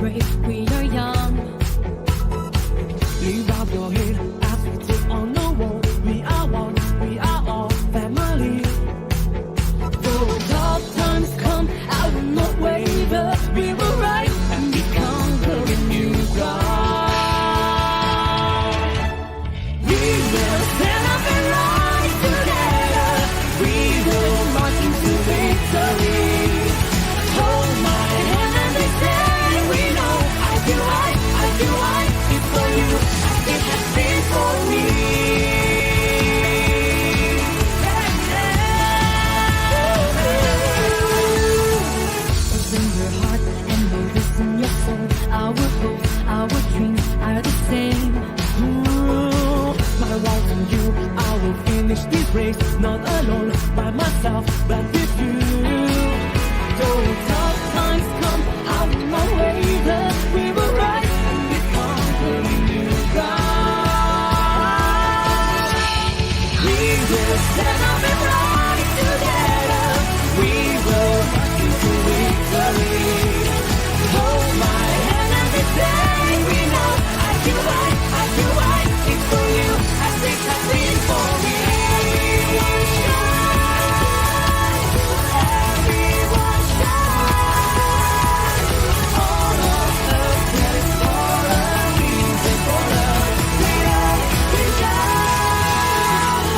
brave, we are young. Leave out your head as we take on the world. We are one, we are all family. Though tough times come, I will not waver. We will rise and we conquer a new ground. We will stand up and rise together. We will march into victory. Hold my hand and they say we know IQI is for you as it has been for me. Open your heart and notice in your soul. Our hopes, our dreams are the same. My life and you, I will finish this race. Not alone, by myself, but with you. Though tough times come, I will not waver. We will rise and we conquer a new ground. We will stand up and rise together. We will march into victory. Hold my hand and they say we know IQI is for you as it has been for me. Everyone shine. All of us, there is for a reason, for a greater vision.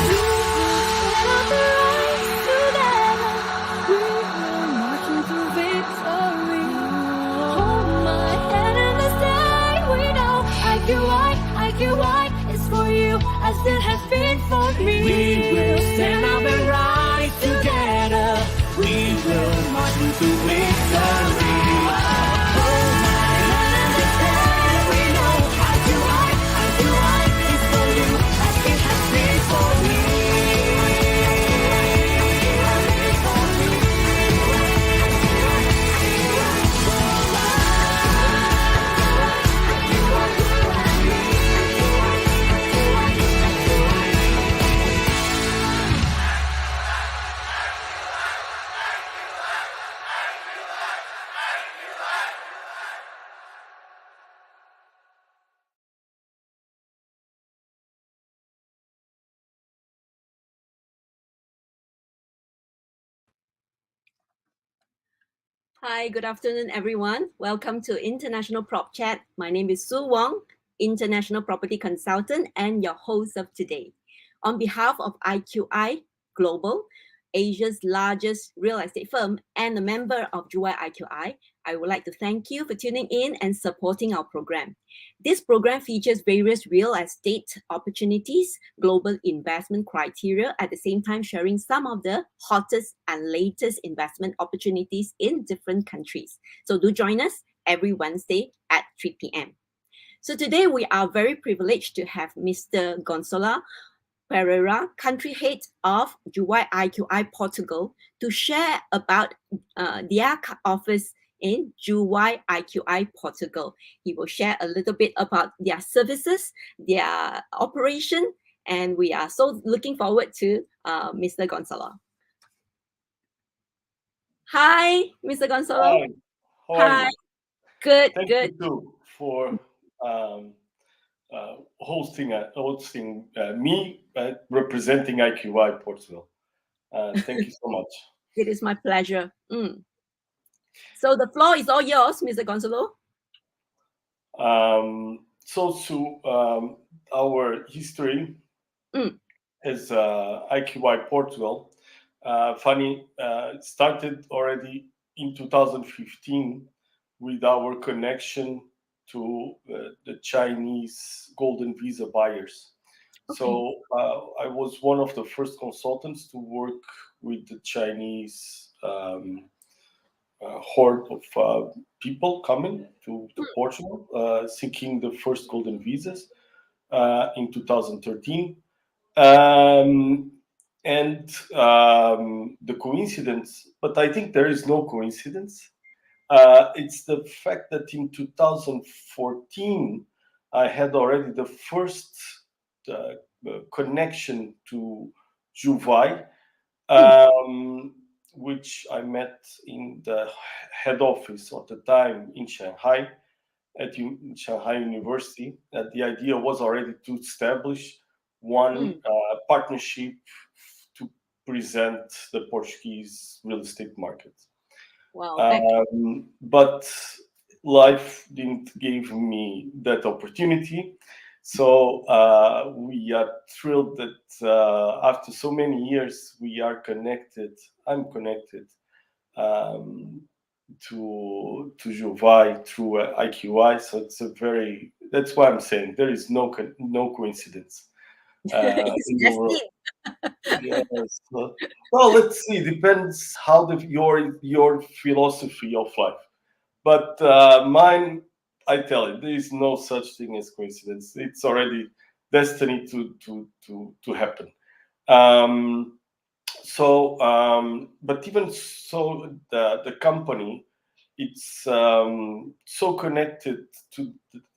We will stand up and rise together. We will march into victory. Hold my hand and they say we know IQI is for you as it has been for me. We will stand up and rise together. We will march into victory. Hold my hand and they say we know IQI is for you as it has been for me. Hi, good afternoon, everyone. Welcome to International Prop Chat. My name is Sue Wong, International Property Consultant and your host of today. On behalf of IQI Global, Asia's largest real estate firm and a member of JUI IQI, I would like to thank you for tuning in and supporting our program. This program features various real estate opportunities, global investment criteria, at the same time sharing some of the hottest and latest investment opportunities in different countries. So do join us every Wednesday at 3 p.m. So today we are very privileged to have Mr. Gonçalo Pereira, country head of JUI IQI Portugal, to share about their office in JUI IQI Portugal. He will share a little bit about their services, their operation, and we are so looking forward to Mr. Gonçalo. Hi, Mr. Gonçalo. Hi, how are you? Good, Thank good. you too for hosting me representing IQI Portugal. Thank you so much. It is my pleasure. So the floor is all yours, Mr. Gonçalo. Our history as IQI Portugal, it started already in 2015 with our connection to the Chinese golden visa buyers. Okay. So I was one of the first consultants to work with the Chinese horde of people coming to Portugal, seeking the first golden visas in 2013. The coincidence, but I think there is no coincidence. It's the fact that in 2014, I had already the first connection to JUI, which I met in the head office at the time in Shanghai. at Shanghai University. The idea was already to establish one partnership to present the Portuguese real estate market. Wow. But life didn't give me that opportunity. So we are thrilled that after so many years, we are connected. I'm connected to Jovai through IQI. So it's that's why I'm saying there is no coincidence It's in the world. destined. Yes. Well, let's see. Depends how your philosophy of life. But mine, I tell you, there is no such thing as coincidence. It's already destiny to happen. Um, but even so, the company, it's so connected to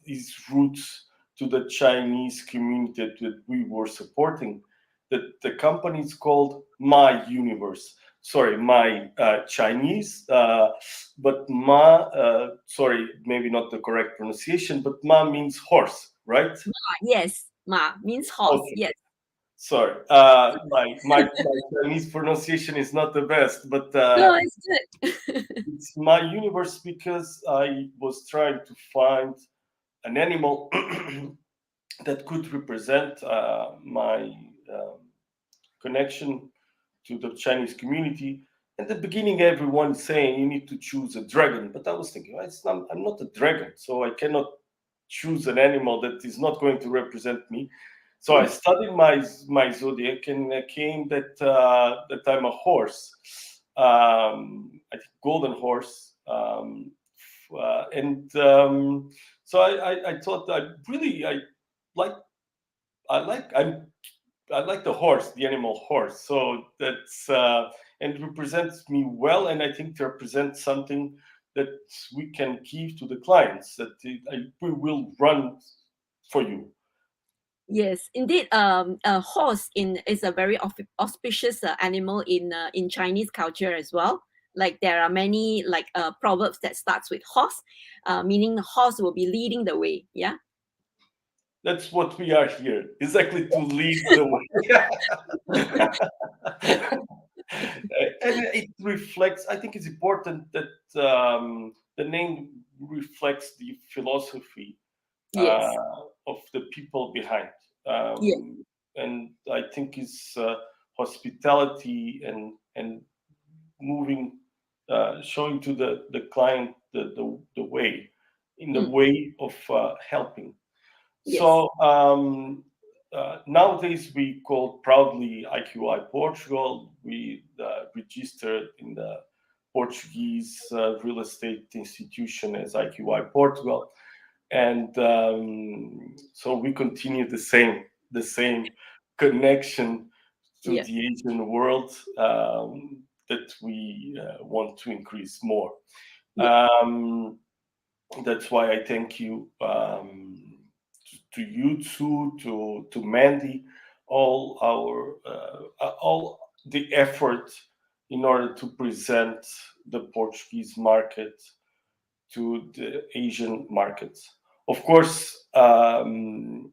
its roots to the Chinese community that we were supporting, that the company is called My Universe. Sorry, my Chinese, but sorry, maybe not the correct pronunciation, but Ma means horse, right? Yes, ma means horse. Okay, Yes. sorry. My Chinese pronunciation is not the best, but No, it's good. it's My Universe because I was trying to find an animal that could represent my connection to the Chinese community. In the beginning, everyone saying you need to choose a dragon, but I was thinking, I'm not a dragon, so I cannot choose an animal that is not going to represent me. So I studied my zodiac and came that I'm a horse, I think golden horse, and so I thought like I like I like the horse, the animal horse. So that's and it represents me well, and I think it represents something that we can give to the clients that we will run for you. Yes, indeed. A horse is a very auspicious animal in Chinese culture as well. Like there are many proverbs that starts with horse, meaning the horse will be leading the way. Yeah. That's what we are here, exactly to lead the way. And it reflects. I think it's important that the name reflects the philosophy Yes. of the people behind. Yes. And I think it's hospitality and moving, showing to the client the way, in the way of helping. Yes. So nowadays we call proudly IQI Portugal. We registered in the Portuguese real estate institution as IQI Portugal, and so we continue the same connection to Yes. the Asian world that we want to increase more. Yes. That's why I thank you to you two, to Mandy, all the effort in order to present the Portuguese market to the Asian markets. Of course, IQI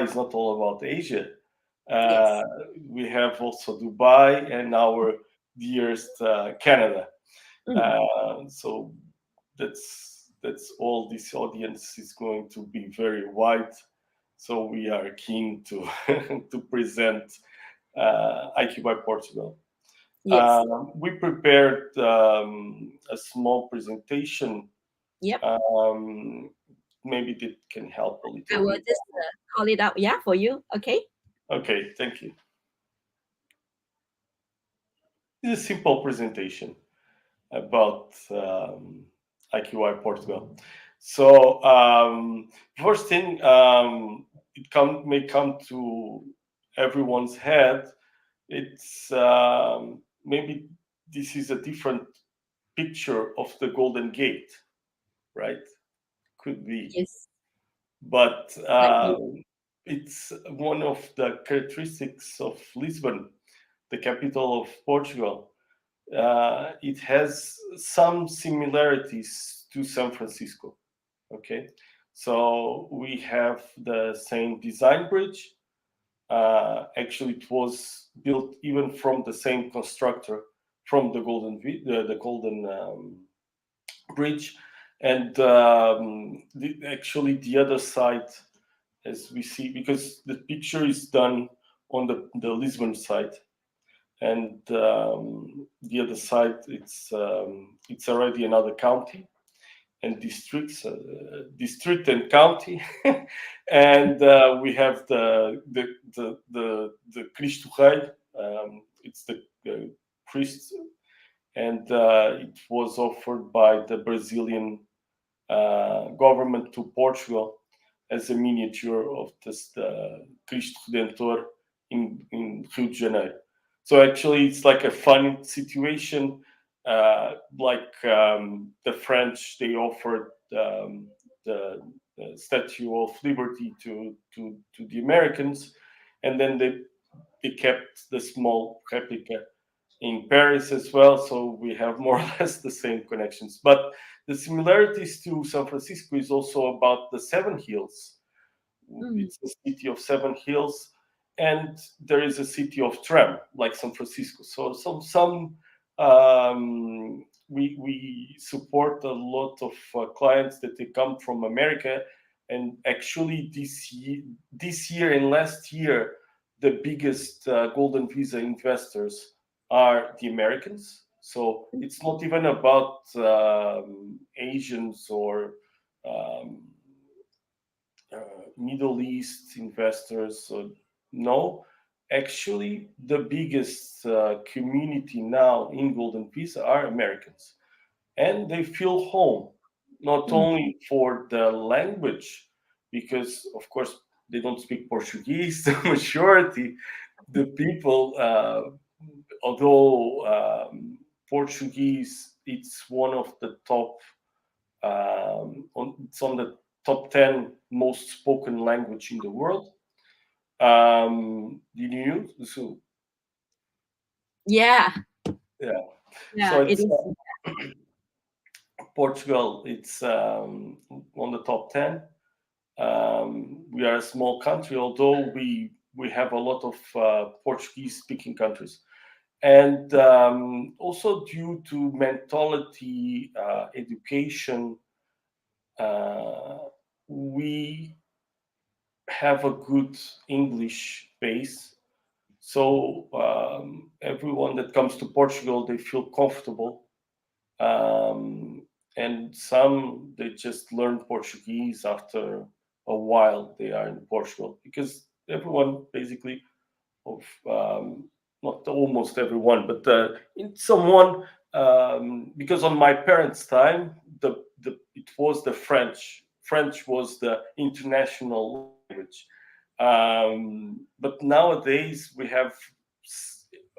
is not all about Asia. Uh, Yes. we have also Dubai and our dearest Canada. So that's all. This audience is going to be very wide. So we are keen to to present IQI Portugal. Yes. We prepared a small presentation. Yep. Maybe that can help a I little will bit. just call it out. Yeah, for you. Okay. Okay, thank you. This is a simple presentation about IQI Portugal. So first thing, may come to everyone's head. It's maybe this is a different picture of the Golden Gate, right? Could be, Yes. but Like you. it's one of the characteristics of Lisbon, the capital of Portugal. It has some similarities to San Francisco. Okay, so we have the same design bridge. Actually, it was built even from the same constructor from the the Golden Bridge, and actually the other side, as we see, because the picture is done on the Lisbon side, and the other side it's already another county and district and county, and we have the Cristo Rei. It's the Christ, and it was offered by the Brazilian government to Portugal as a miniature of this Cristo Redentor in Rio de Janeiro. So actually, it's like a fun situation. The French, they offered the Statue of Liberty to the Americans, and then they kept the small replica in Paris as well. So we have more or less the same connections. But the similarities to San Francisco is also about the Seven Hills. It's a city of seven hills, and there is a city of tram like San Francisco. So we support a lot of clients that they come from America, and actually this year and last year, the biggest golden visa investors are the Americans. So it's not even about Asians or um, Middle East investors. So no, actually, the biggest community now in Golden Visa are Americans, and they feel home, not only for the language, because of course they don't speak Portuguese. The majority, the people, although Portuguese, it's one of the top it's on the top 10 most spoken language in the world. Did you know? So Yeah, yeah, yeah, so it it's is. Portugal. It's on the top 10. We are a small country, although we have a lot of Portuguese speaking countries, and also due to mentality, education, we have a good English base. So everyone that comes to Portugal, they feel comfortable. And some, they just learn Portuguese after a while they are in Portugal, because everyone basically of not almost everyone, but in someone, because on my parents' time, it was the French. French was the international language, but nowadays we have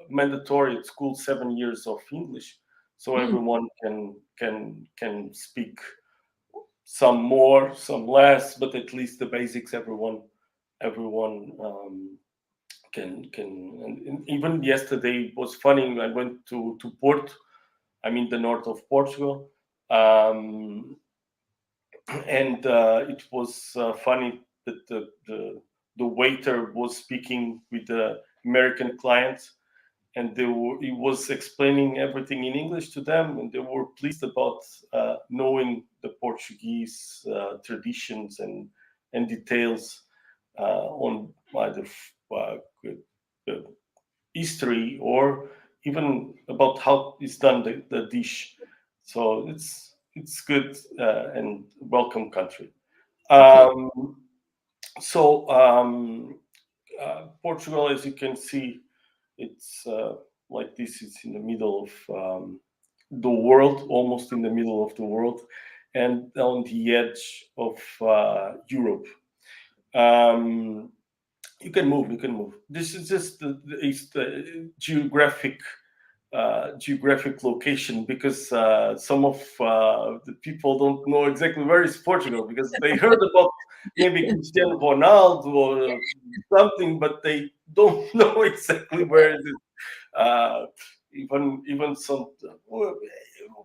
mandatory at school 7 years of English, so everyone can speak, some more, some less, but at least the basics. Everyone can and even yesterday was funny. I went to Porto. I'm in the north of Portugal, and it was funny that the waiter was speaking with the American clients, and he was explaining everything in English to them, and they were pleased about knowing the Portuguese traditions and details on either history or even about how it's done the dish. So it's good and welcome country. Okay. Um, so Portugal, as you can see, it's like this. It's in the middle of the world, almost in the middle of the world, and on the edge of Europe. Um, you can move. You can move. This is just the geographic location, because some of the people don't know exactly where is Portugal, because they heard about maybe Cristiano Ronaldo or something, but they don't know exactly where it is. Even some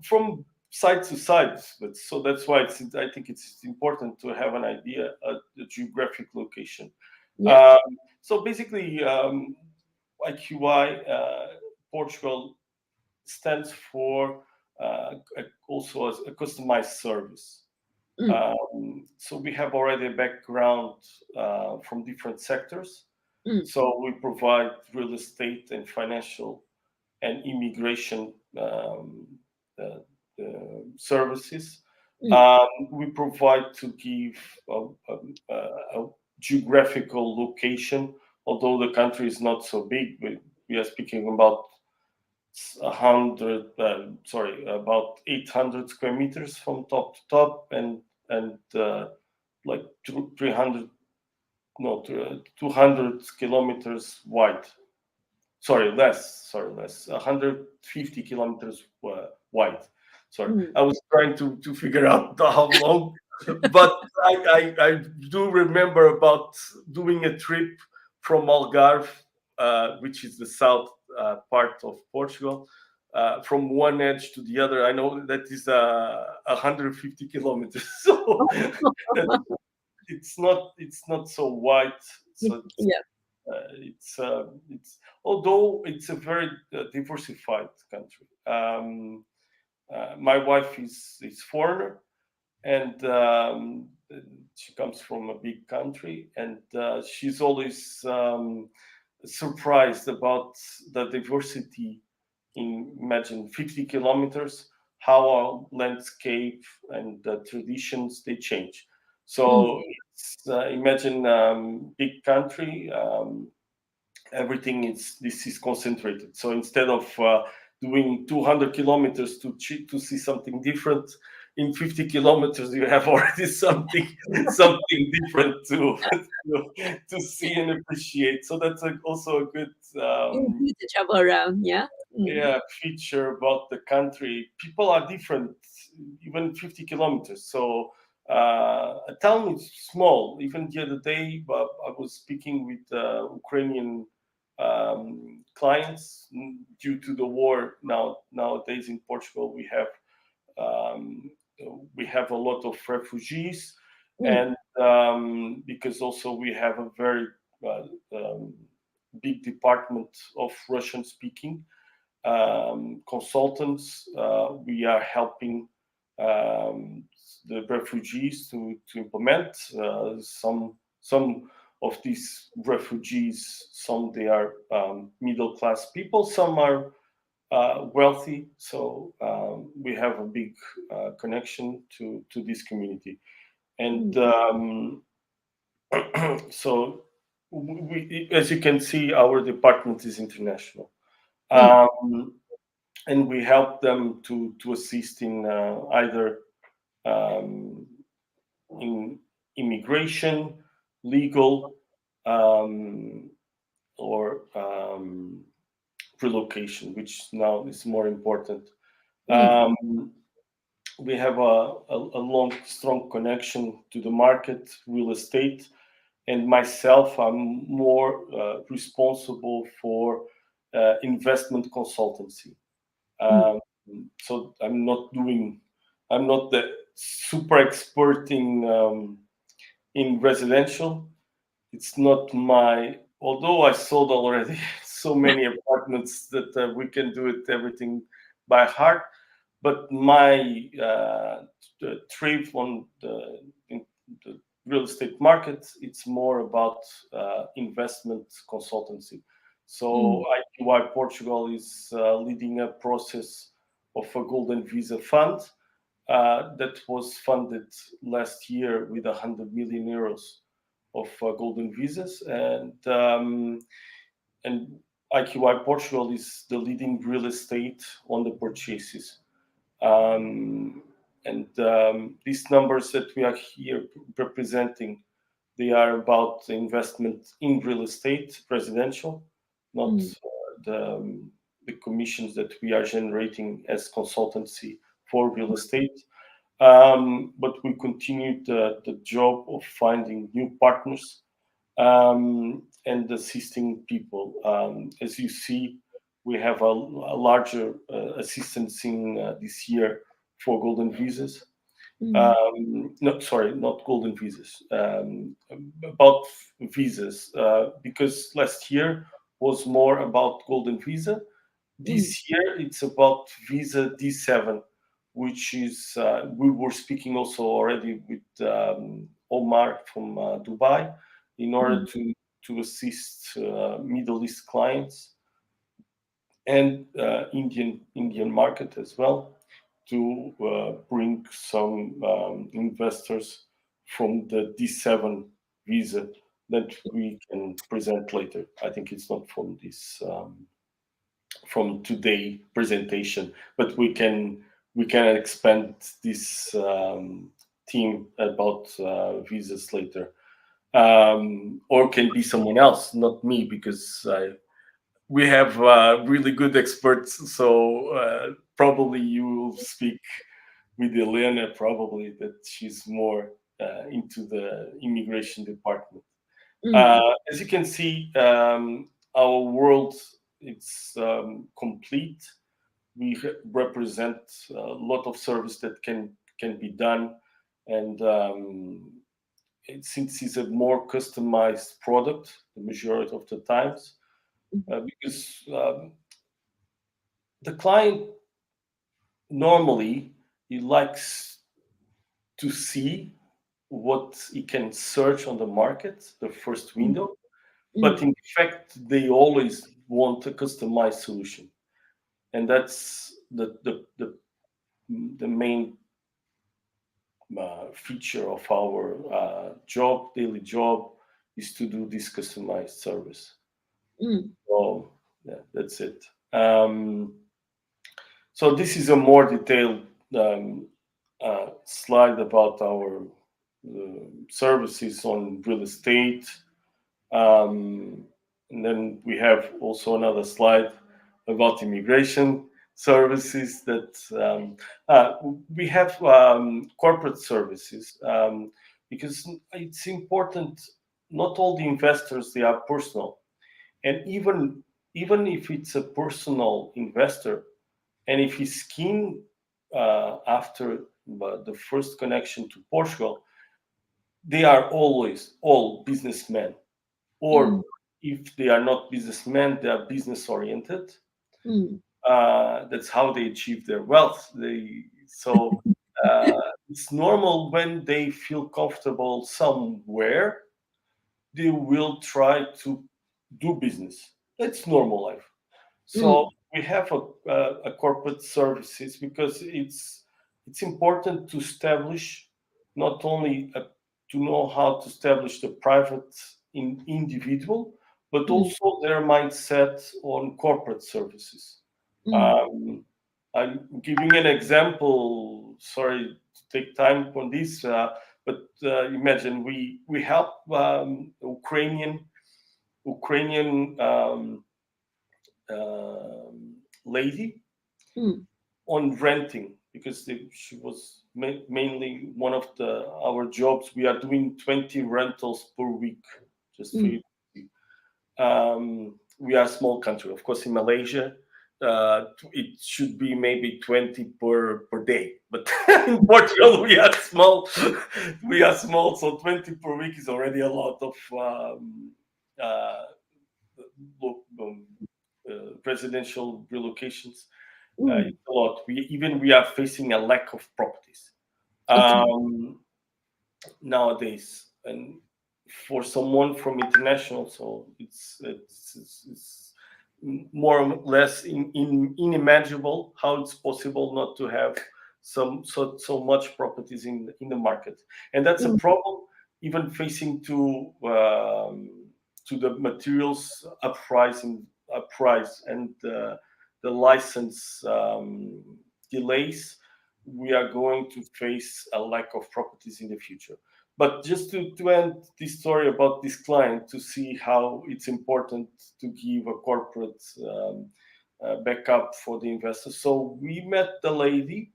from side to side. But so that's why I think it's important to have an idea of the geographic location. Yeah. So basically, IQI Portugal stands for also as a customized service. So we have already a background from different sectors. So we provide real estate and financial and immigration uh, services. We provide to give a geographical location, although the country is not so big. We are speaking about about 800 square meters from top to top, and like 300, no, 200 kilometers wide. Sorry, less. 150 kilometers wide. Sorry, I was trying to figure out how long, but I do remember about doing a trip from Algarve, which is the south part of Portugal, from one edge to the other. I know that is 150 kilometers, so it's not so wide. So Yeah. It's although it's a very diversified country. My wife is foreigner, and she comes from a big country, and she's always surprised about the diversity in, imagine, 50 kilometers, how our landscape and the traditions they change. So imagine big country. Everything is concentrated. So instead of doing 200 kilometers to see something different, in 50 kilometers you have already something different to see and appreciate. So that's also a good Easy to travel around. Yeah. feature about the country. People are different, even 50 kilometers. So a town is small. Even the other day, I was speaking with Ukrainian clients. Due to the war nowadays in Portugal, we have a lot of refugees, and because also we have a very big department of Russian speaking consultants. We are helping the refugees to implement some of these refugees. Some they are middle class people. Some are wealthy. So we have a big connection to this community, and so as you can see, our department is international. And we help them to assist in either in immigration, legal, or relocation, which now is more important. We have a long, strong connection to the market, real estate, and myself, I'm more responsible for investment consultancy. So I'm not the super expert in residential. It's not my, although I sold already so many apartments that we can do everything by heart. But my trip in the real estate market, it's more about investment consultancy. So IQI Portugal is leading a process of a golden visa fund that was funded last year with 100 million euros of golden visas, and IQI Portugal is the leading real estate on the purchases. These numbers that we are here representing, they are about investment in real estate, residential, not the commissions that we are generating as consultancy for real estate. But we continue the job of finding new partners and assisting people. As you see, we have a larger assistance in this year for golden visas. No, sorry, not golden visas. About visas, because last year was more about golden visa. This year it's about visa D7, which is we were speaking also already with Omar from Dubai in order to assist Middle East clients and Indian market as well, to bring some investors from the D7 visa that we can present later. I think it's not from this from today presentation, but we can expand this theme about visas later, or can be someone else, not me, because we have really good experts. So probably you will speak with Elena, probably that she's more into the immigration department. As you can see, our world, it's complete. We represent a lot of service that can be done, and since it's a more customized product, the majority of the times, because the client normally he likes to see what he can search on the market, the first window, but in fact they always want a customized solution, and that's the main feature of our daily job, is to do this customized service. So yeah, that's it. So this is a more detailed slide about our services on real estate. And then we have also another slide about immigration services, that we have corporate services, because it's important. Not all the investors, they are personal, and even if it's a personal investor, and if he's keen after the first connection to Portugal, they are always all businessmen, or if they are not businessmen, they are business oriented. That's how they achieve their wealth. It's normal, when they feel comfortable somewhere, they will try to do business. That's normal life. So we have a corporate services, because it's important to establish, not only to know how to establish the private individual, but also their mindset on corporate services. I'm giving an example. Sorry to take time on this, but imagine we help Ukrainian lady on renting, because she was mainly one of our jobs. We are doing 20 rentals per week, just for you to see. We are a small country, of course. In Malaysia, it should be maybe 20 per day, but in Portugal we are small. So 20 per week is already a lot of residential relocations. It's a lot. We are facing a lack of properties nowadays, and for someone from international, so it's more or less unimaginable how it's possible not to have so much properties in the market, and that's a problem, even facing to the materials uprising price, and the license delays. We are going to face a lack of properties in the future. But just to end this story about this client, to see how it's important to give a corporate backup for the investors. So we met the lady.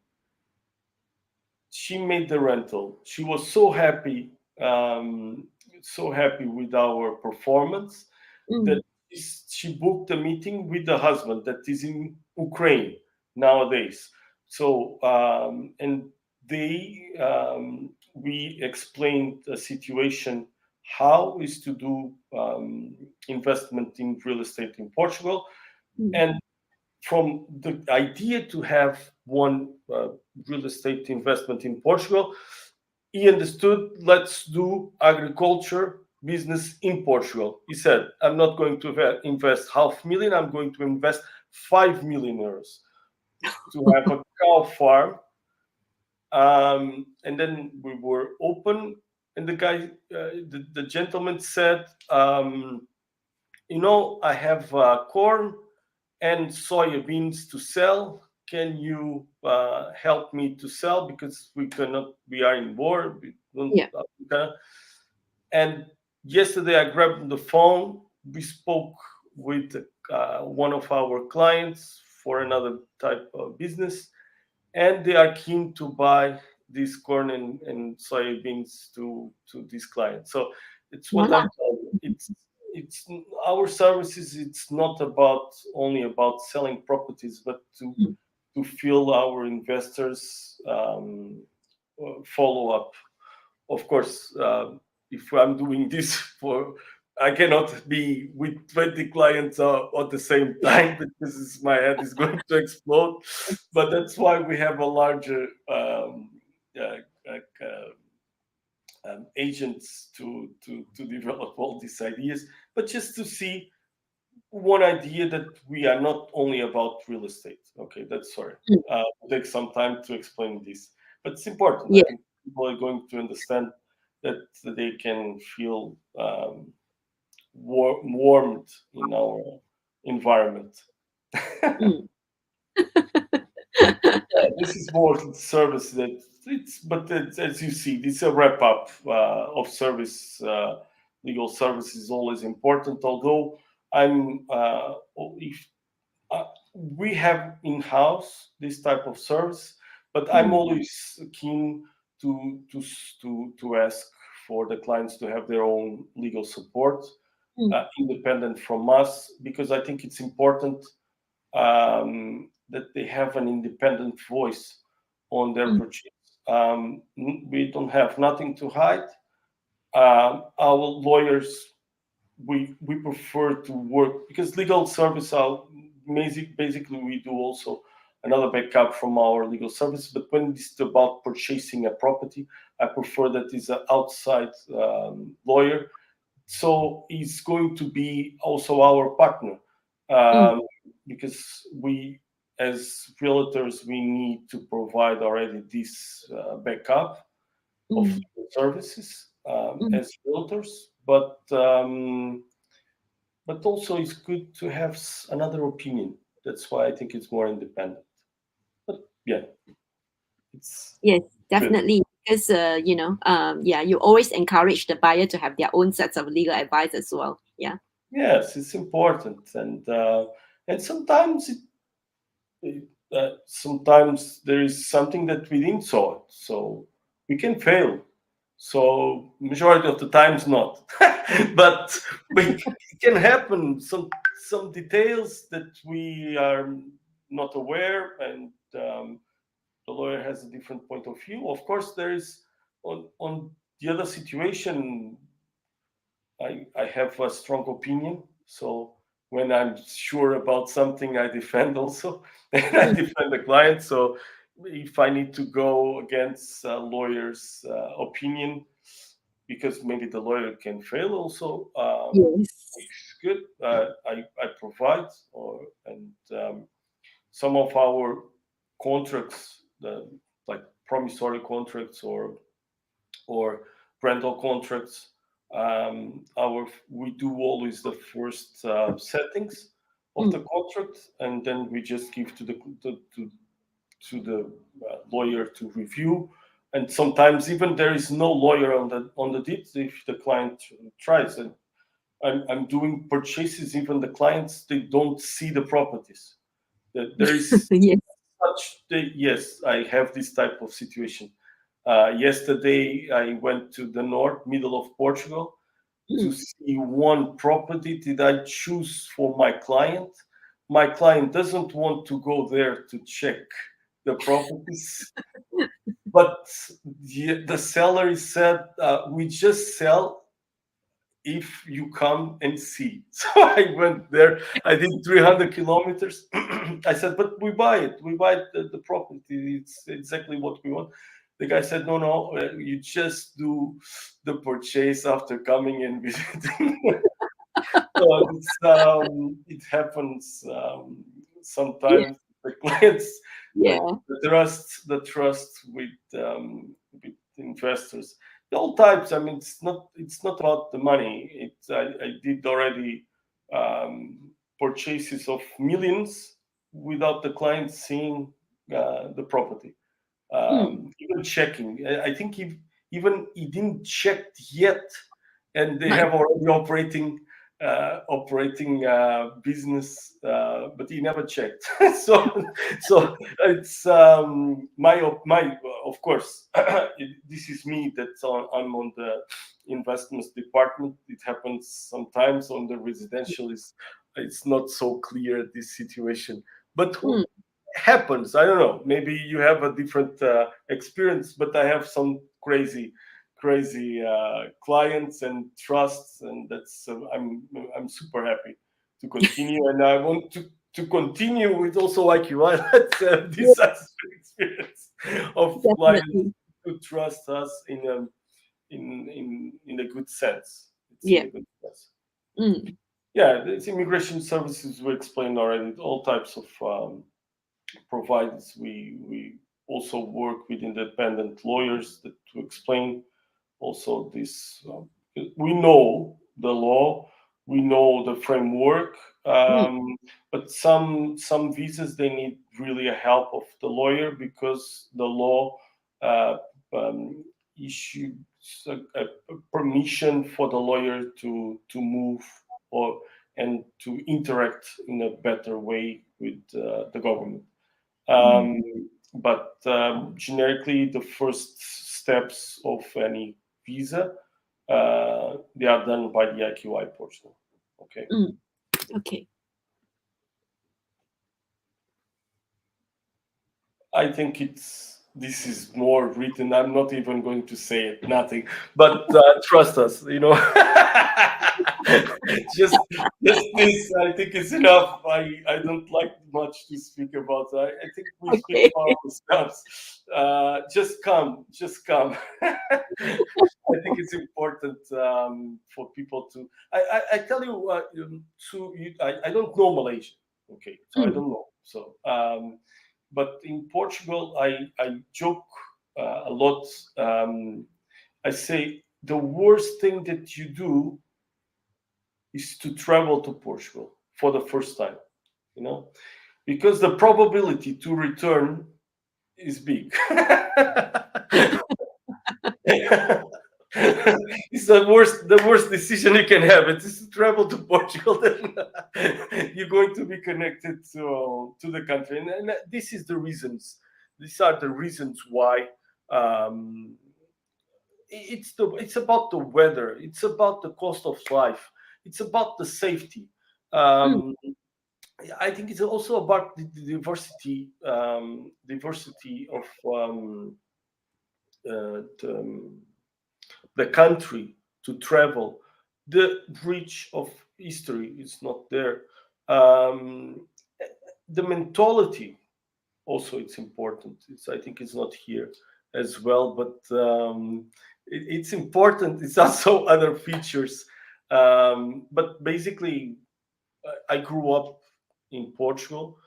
She made the rental. She was so happy with our performance, that she booked a meeting with the husband that is in Ukraine nowadays. So and we explained the situation, how is to do investment in real estate in Portugal, and from the idea to have one real estate investment in Portugal, he understood, let's do agriculture business in Portugal. He said, I'm not going to invest 500,000, I'm going to invest 5 million euros to have a cow farm. And then we were open, and the guy, the gentleman said, I have corn and soybeans to sell. Can you help me to sell, because we are in war. Yeah. And yesterday I grabbed the phone. We spoke with one of our clients for another type of business, and they are keen to buy this corn and soybeans to this client. So it's what I'm telling you. It's our services. It's not only about selling properties, but to feel our investors follow up. Of course, if I'm doing this I cannot be with 20 clients at the same time, because my head is going to explode. But that's why we have a larger agents to develop all these ideas, but just to see one idea that we are not only about real estate. Okay, that's sorry. Take some time to explain this, but it's important. Yeah. I think people are going to understand that they can feel warmed in our environment. This is more service as you see, this is a wrap up of service. Legal service is always important, although if we have in-house this type of service, but I'm always keen to ask for the clients to have their own legal support, independent from us, because I think it's important that they have an independent voice on their purchase. We don't have nothing to hide. Our lawyers, we prefer to work, because legal service basically we do also another backup from our legal service. But when it's about purchasing a property, I prefer that is an outside lawyer. So he's going to be also our partner, because we, as realtors, we need to provide already this backup of services as realtors. But also it's good to have another opinion. That's why I think it's more independent. But yeah, it's yes, definitely. Because you always encourage the buyer to have their own sets of legal advice as well. Yeah. Yes, it's important, and sometimes there is something that we didn't saw, so we can fail. So majority of the times not, but it can happen. Some details that we are not aware, and the lawyer has a different point of view. Of course, there is on the other situation. I have a strong opinion, so when I'm sure about something, I defend also, and I defend the client. So if I need to go against a lawyer's opinion, because maybe the lawyer can fail also, Yes. it's good. I provide, some of our contracts, like promissory contracts or rental contracts. We do always the first settings of the contract, and then we just give to the lawyer to review. And sometimes even there is no lawyer on the deed if the client tries. And I'm doing purchases. Even the clients, they don't see the properties. There is Yes. yes, I have this type of situation. Yesterday, I went to the middle of Portugal to see one property that I choose for my client. My client doesn't want to go there to check the properties. But the seller said, we just sell if you come and see. So I went there. I did 300 kilometers. I said, but we buy it. We buy the property. It's exactly what we want. The guy said, no, you just do the purchase after coming and visiting. So it happens sometimes. The clients, Yeah. the trust with investors, all types. I mean, it's not about the money. I did already purchases of millions without the client seeing the property, even checking. I think even he didn't check yet, and they My- have already operating business, but he never checked. So it's my of course. This is me I'm on the investments department. It happens sometimes on the residential. It's not so clear, this situation, but who happens? I don't know, maybe you have a different experience, but I have some crazy clients and trusts, and that's I'm super happy to continue, and I want to continue with also IQI. Let's have this experience of clients Definitely. to trust us in a good sense. It's in Yeah. a good sense. Mm. Yeah, it's immigration services we explained already. All types of providers. We also work with independent lawyers to explain also this. We know the law, we know the framework, but some visas they need really a help of the lawyer, because the law uh, um, issues a permission for the lawyer to move or and to interact in a better way with the government. Um, but generically, the first steps of any visa, they are done by the IQI Portugal. Okay. Okay. I think this is more written. I'm not even going to say it, nothing. But trust us, just this. I think it's enough. I don't like much to speak about. I think we speak Okay. for ourselves. Just come, just come. I think it's important for people to. I tell you, I don't know Malaysia. Okay, so I don't know. So. But in Portugal, I joke a lot. I say the worst thing that you do is to travel to Portugal for the first time, because the probability to return is big. It's the worst decision you can have. It is to travel to Portugal. Then you're going to be connected to the country, and this is the reasons. These are the reasons why. Um, it's about the weather. It's about the cost of life. It's about the safety. Um, I think it's also about the diversity of the country to travel. The reach of history is not there. Um, the mentality also it's important. I think it's not here as well, but it's important. It's also other features. But basically, I grew up in Portugal.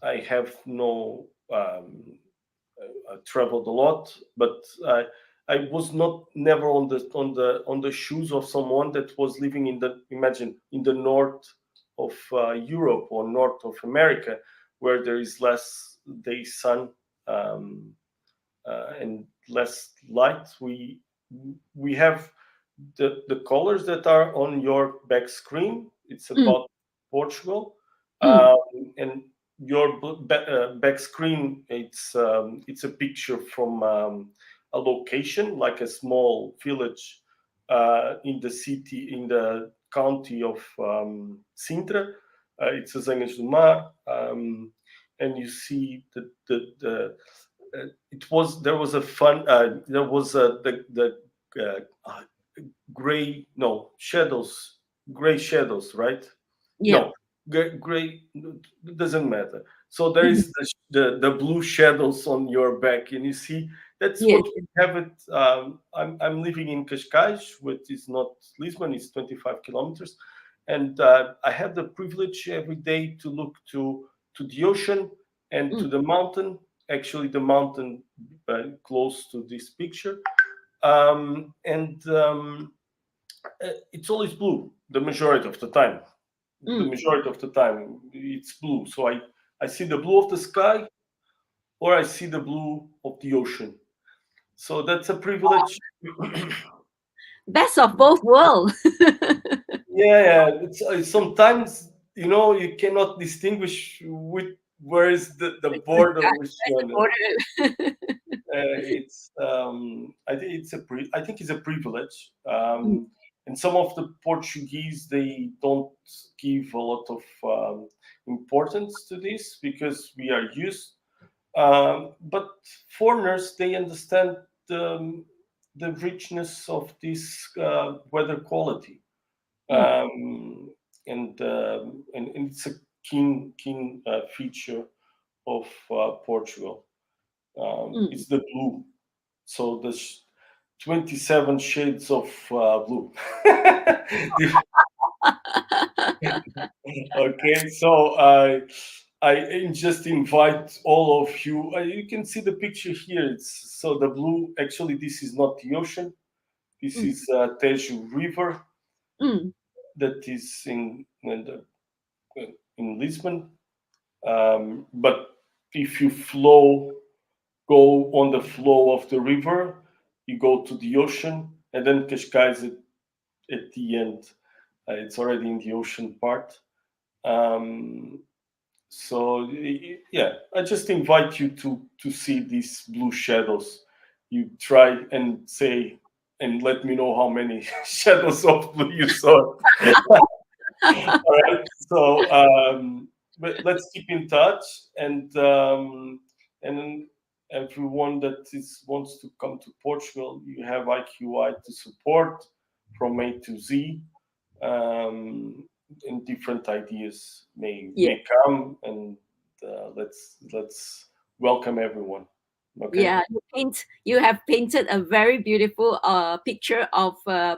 I have no I traveled a lot, but I was not never on the shoes of someone that was living in the north of Europe or north of America, where there is less day sun and less light. We have the colors that are on your back screen. It's about Portugal, and your back screen. It's a picture from a location like a small village in the city in the county of Sintra. It's Azanhas do Mar. and you see there was a fun there was uh, gray no shadows gray shadows, right? Yeah. No, gray doesn't matter. So there Mhm. is the blue shadows on your back, and you see that's Yes. what we have it. I'm living in Cascais, which is not Lisbon. It's 25 kilometers, and I have the privilege every day to look to the ocean and Mm, to the mountain. Actually, the mountain close to this picture, and it's always blue the majority of the time. The mm. majority of the time it's blue. So I see the blue of the sky or I see the blue of the ocean. So that's a privilege. Best of both worlds. Yeah, it's sometimes you cannot distinguish where is the border which one. Border. I think it's a privilege. Mm, And some of the Portuguese they don't give a lot of importance to this because we are used. But foreigners they understand the richness of this weather quality, mm, um, and it's a keen feature of Portugal. mm. It's the blue. So the 27 shades of blue. Okay, so I just invite all of you. You can see the picture here. It's so the blue. Actually, this is not the ocean. This Mm, is Tejo River mm. that is in Lisbon. But if you go on the flow of the river, you go to the ocean, and then Cascais at the end. It's already in the ocean part. Um, so yeah, I just invite you to see these blue shadows. You try and say and let me know how many shadows of blue you saw. All right. So, but let's keep in touch, and then everyone that wants to come to Portugal, you have IQI to support from A to Z, and different ideas Yeah. may come, and let's welcome everyone. Okay. Yeah, you have painted a very beautiful picture of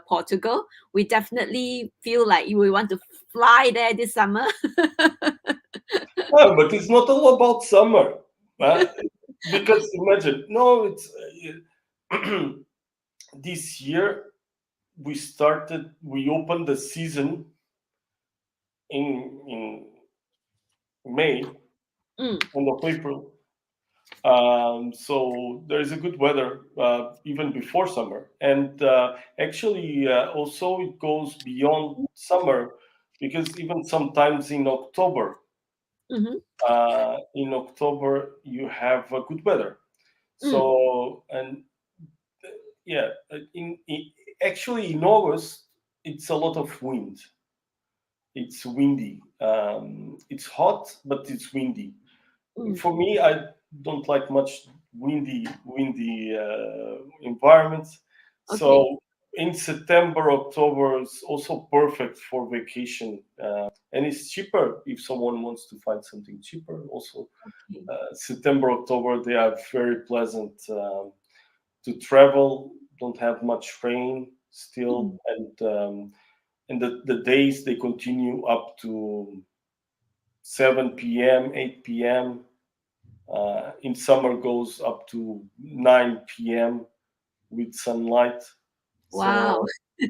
Portugal. We definitely feel like we want to fly there this summer. Oh, but it's not all about summer, because imagine no, it's this year we opened the season in May, Mm, end of April. So there is a good weather even before summer, and actually also it goes beyond summer because even sometimes mhm, in October you have good weather. mm. So and yeah, actually in August it's a lot of wind. It's windy. It's hot, but it's windy. Mm. For me, I don't like much windy environments. Okay. So in September, October is also perfect for vacation, and it's cheaper if someone wants to find something cheaper. Also, Okay. September, October, they are very pleasant to travel. Don't have much rain still, Mm. and the days they continue up to 7 p.m., 8 p.m. In summer goes up to 9 p.m. with sunlight. Wow. So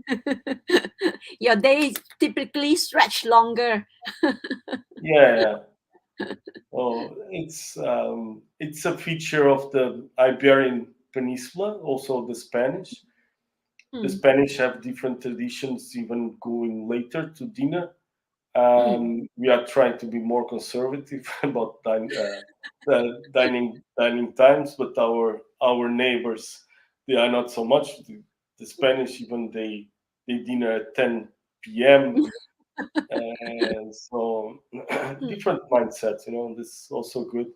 Your days typically stretch longer. yeah, oh, it's a feature of the Iberian Peninsula, also the Spanish. The Mm, Spanish have different traditions, even going later to dinner. mm. We are trying to be more conservative about the dining times, but our neighbors they are not so much. The Spanish even they dinner at 10 p.m. And so Mm, different mindsets, this is also good.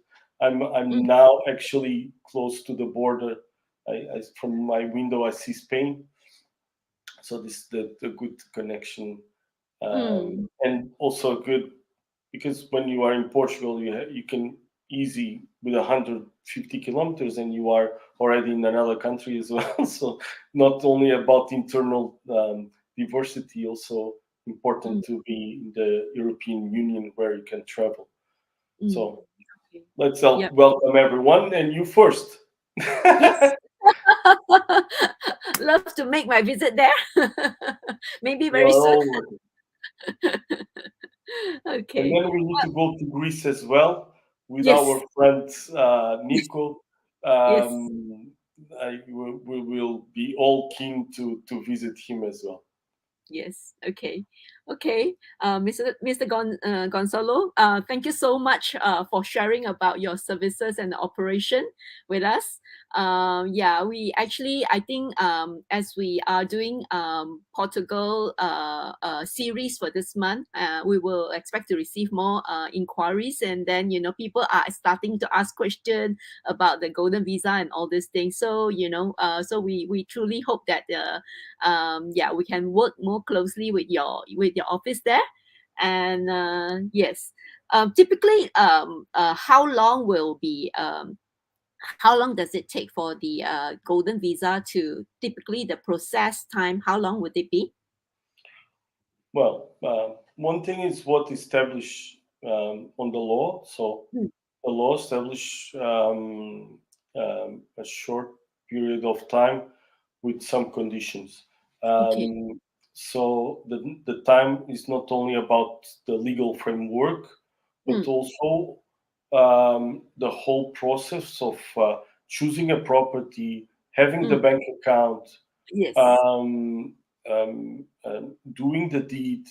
I'm mm, now actually close to the border. From my window I see Spain, so this is the good connection, mm, and also good because when you are in Portugal, you can easy with 150 kilometers, and you are already in another country as well. So not only about internal diversity, also mm, important to be in the European Union where you can travel. mm. So Okay. let's Yep. welcome everyone, and you first. Yes. Love to make my visit there. Maybe You very are soon. all, and Okay. then we need to go to Greece as well with our Yes. friend Nico. Yes. We will be all keen to visit him as well. Yes. Okay. Okay. Mr. Gonzalo, thank you so much for sharing about your services and operation with us. Yeah, we actually, I think, as we are doing Portugal series for this month, we will expect to receive more inquiries, and then people are starting to ask questions about the golden visa and all these things. So so we truly hope that yeah, we can work more closely with your office there. And yes, typically, how long does it take for the golden visa to typically the process time? How long would it be? Well, one thing is what established on the law. So Mm, the law established a short period of time with some conditions. okay. So the time is not only about the legal framework, but Mm, also the whole process of choosing a property, having the mm, bank account, yes. um, doing the deed,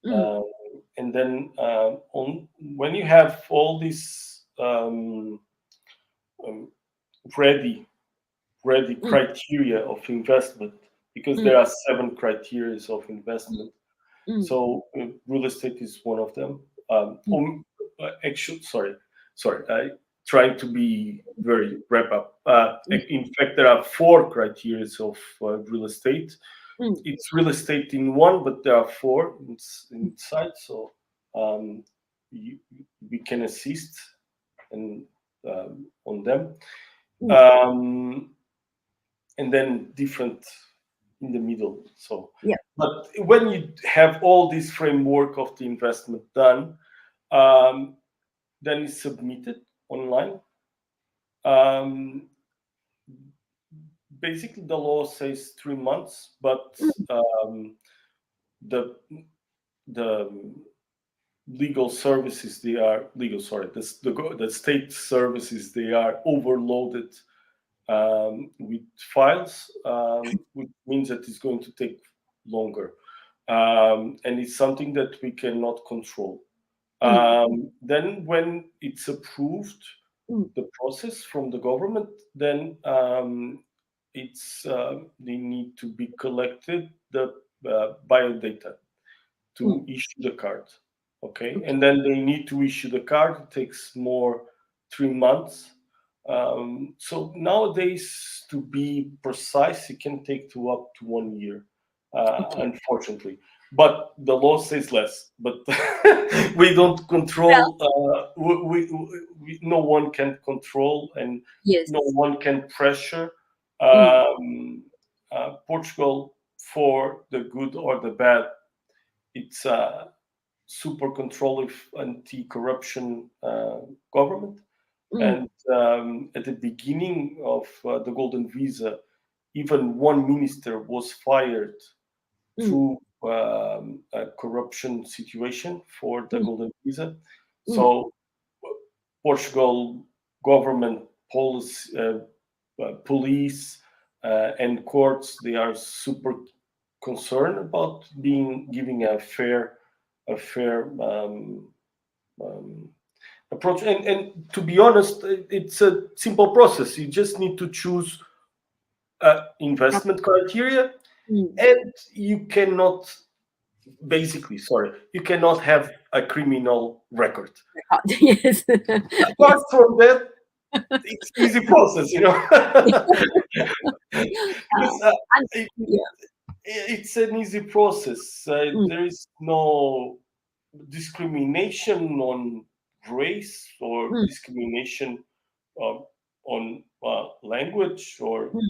Mm, uh, and then when you have all these um, ready mm, criteria of investment, because mm, there are 7 criteria of investment. mm, So real estate is one of them. mm, Actually, sorry, I trying to be very wrap up. mm, In fact, there are 4 criteria of real estate. mm, It's real estate in one, but there are 4 inside. So um, you, we can assist and on them, mm, um, and then different in the middle. So, yeah. but when you have all this framework of the investment done, um, then it's submitted online. Um, Basically, the law says 3 months, but Mm, the the legal services, they are legal, sorry, the state services, they are overloaded with files, which means that it's going to take longer, and it's something that we cannot control. mm, Then when it's approved, mm, the process from the government, then it's they need to be collected, the biodata, mm, to issue the card. Okay, okay. and then they need to issue the card. It takes more 3 months. So nowadays, to be precise, it can take to up to 1 year, Okay. unfortunately. But the law says less. But we don't Well, control. No one can control, and no yes. one can pressure Mm, Portugal for the good or the bad. It's a super controlling anti-corruption government. mm, And at the beginning of the Golden Visa, even one minister was fired mm, through a corruption situation for the mm, Golden Visa. mm, So Portugal government, policy, police, and courts, they are super concerned about giving a fair um, approach. And to be honest, it's a simple process. You just need to choose investment criteria, mm, and you cannot basically, sorry, you cannot have a criminal record. Yes. Apart from that, it's easy process, you know. Because And, yeah. it's an easy process. Mm, There is no discrimination on race or mm, discrimination uh, on language or mm.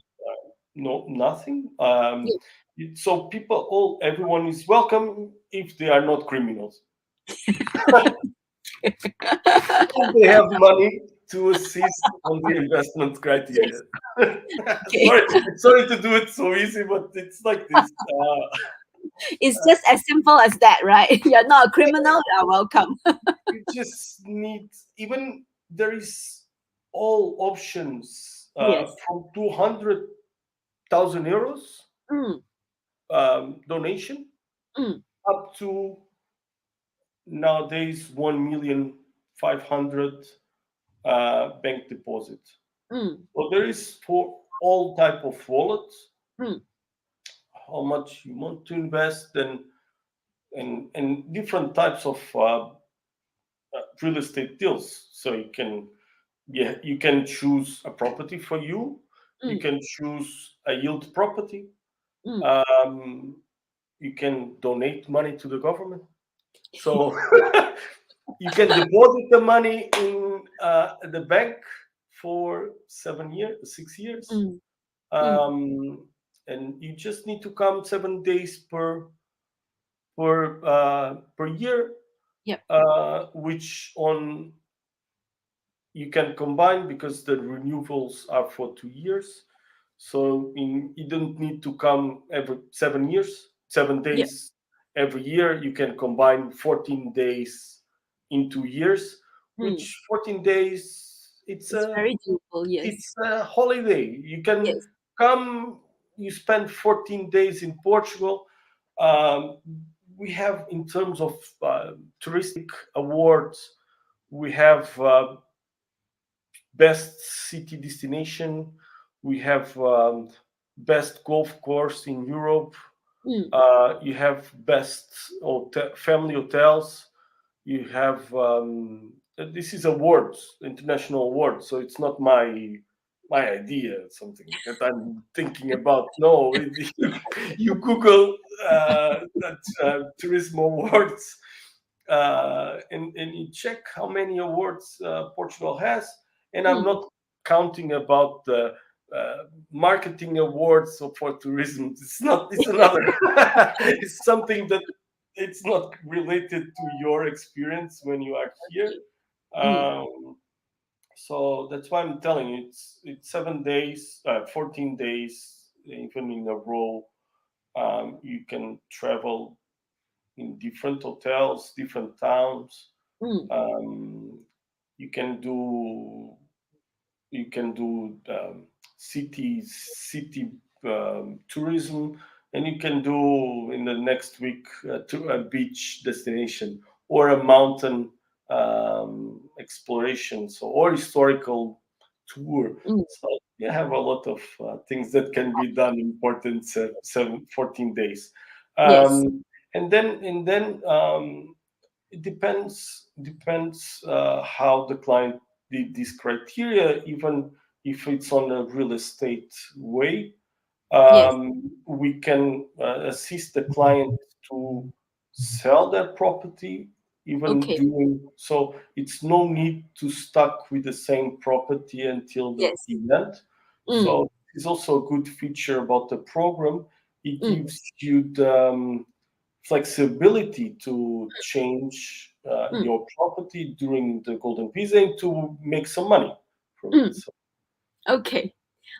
no nothing. Yeah. So everyone is welcome if they are not criminals. If they have money to assist on the investment criteria. Yes. Okay. Sorry to do it so easy, but it's like this. It's just as simple as that, right? You're not a criminal, you're welcome. You just need, even there is all options Yes. from 200,000 euros Mm, donation mm, up to nowadays 1,500,000 bank deposit. mm, So there is for all type of wallets mm. how much you want to invest and different types of real estate deals. So you can choose a property for you. You Mm, can choose a yield property. mm. Um, you can donate money to the government. So you can deposit the money in the bank for 7 years, 6 years, Mm, mm. um, and you just need to come 7 days per year, Yep. which on you can combine because the renewals are for 2 years. So you don't need to come every 7 years, seven Yep. days every year. You can combine 14 days in 2 years, Mm. which 14 days It's very doable. Yes. it's a holiday. You can Yes. come. You spend 14 days in Portugal. Um, we have, in terms of touristic awards, we have best city destination. We have best golf course in Europe. Mm, You have best family hotels. You have this is awards, international awards. So it's not my idea. It's something that I'm thinking about. No, you Google tourism awards and you check how many awards Portugal has, and I'm mm. not counting about the marketing awards for tourism. It's not. It's another. It's something that it's not related to your experience when you are here. Mm. So that's why I'm telling you, it's 7 days, 14 days, even in a row. You can travel in different hotels, different towns. Mm. Um, you can do city tourism, and you can do in the next week to a beach destination or a mountain exploration, so or historical tour. Mm. So you have a lot of things that can be done in important 14 days. Yes. And then it depends how the client did this criteria, even if it's on a real estate way. Yes. We can assist the client to sell their property even Okay. during, so it's no need to stuck with the same property until the Yes. event. Mm. So it's also a good feature about the program. It Mm. gives you the flexibility to change Mm. your property during the golden visa and to make some money from it. Mm. So, Okay.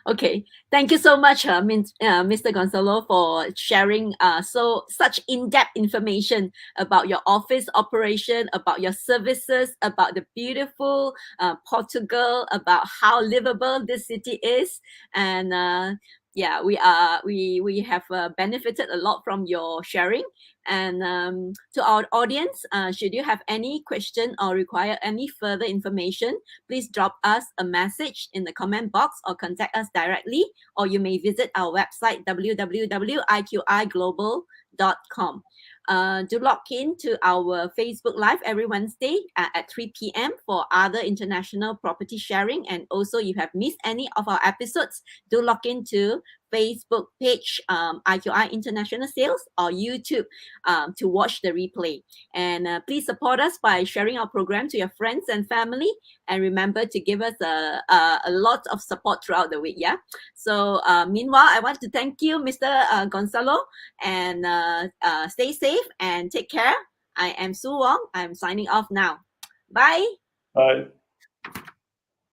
Okay, thank you so much, Mr. Gonzalo, for sharing such in-depth information about your office operation, about your services, about the beautiful Portugal, about how livable this city is, and yeah, we have benefited a lot from your sharing. And to our audience, should you have any question or require any further information, please drop us a message in the comment box or contact us directly, or you may visit our website www.iqiglobal.com. do log in to our Facebook Live every Wednesday at 3 p.m. for other international property sharing. And also, if you have missed any of our episodes, do log into Facebook page IQI International Sales or YouTube to watch the replay. And please support us by sharing our program to your friends and family. And remember to give us a lot of support throughout the week. Yeah. So meanwhile, I want to thank you, Mr. Gonzalo, and stay safe and take care. I am Sue Wong. I'm signing off now. Bye. Bye.